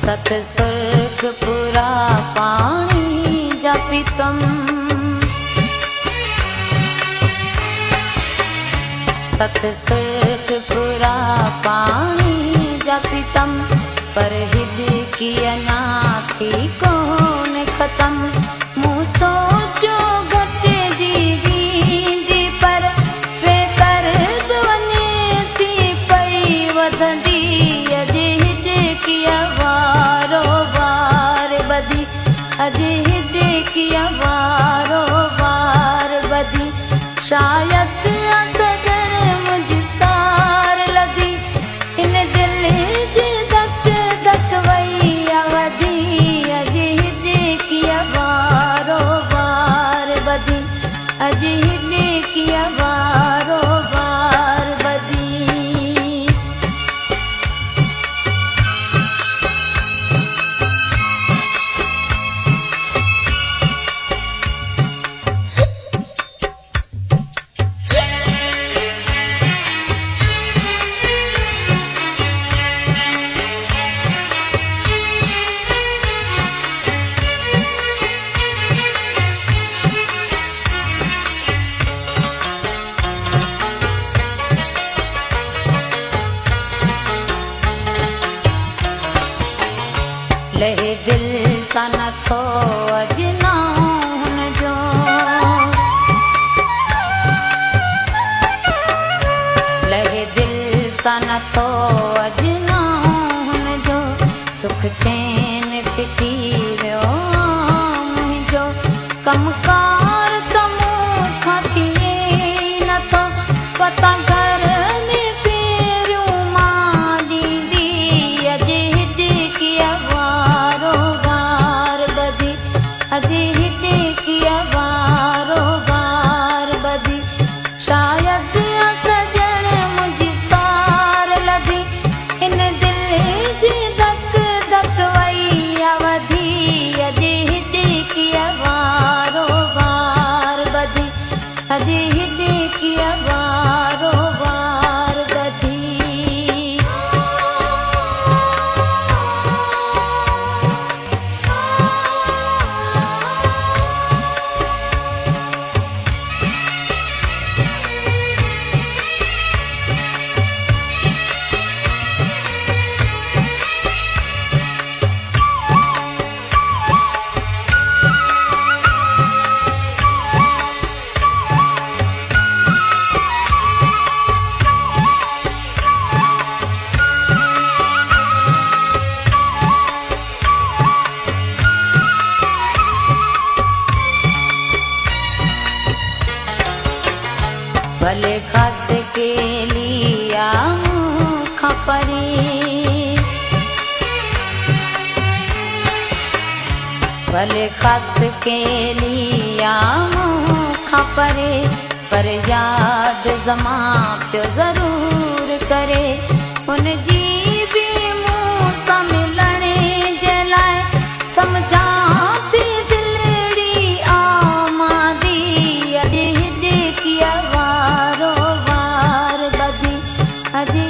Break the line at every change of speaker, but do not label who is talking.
सत सुर्ख पुरा पाणी जपितम, सत सुर्ख पुरा पाणी जपितम, पर हिद की अनाथी कोन खत्म। मूं सोचो घटे जी पर बेकर वञे थी पई वधंदी, अॼु हिद की वारो वार बधी, अॼु हिद की वारो वार बधी। शायद सजण मुझ सार लधी, इन दिल जी धक धक वई अवधी, अॼु हिद की वारो वार बधी, अॼु हिद की वारो वार बधी। लहे दिल सां नथो अजनाऊं हुनजो, लहे दिल सां नथो अजनाऊं हुनजो, सुख चैन फिटी वियो मुंहिंजो। कमकार त मूं खां थिए नथो, पता घर में पहिरियों मां ॾींदी, अॼु हिद की वारो वार बधी, अॼु हिद की वारो वार बधी। शायद सजण मुझ सार लधी, इन दिल जी धक धक वई अवधी, अॼु हिद की वारो वार बधी, अॼु हिद की वारो वार बधी। भले खास के लिया मूंखां परे, भले खास के लिया मूंखां परे, पर याद ज़मा पियो ज़रूर करे। हुनजी बि मूं सां मिलण जे लाइ सम्झां थी दिलड़ी आमादी, अॼु हिद की वारो वार बधी, अॼु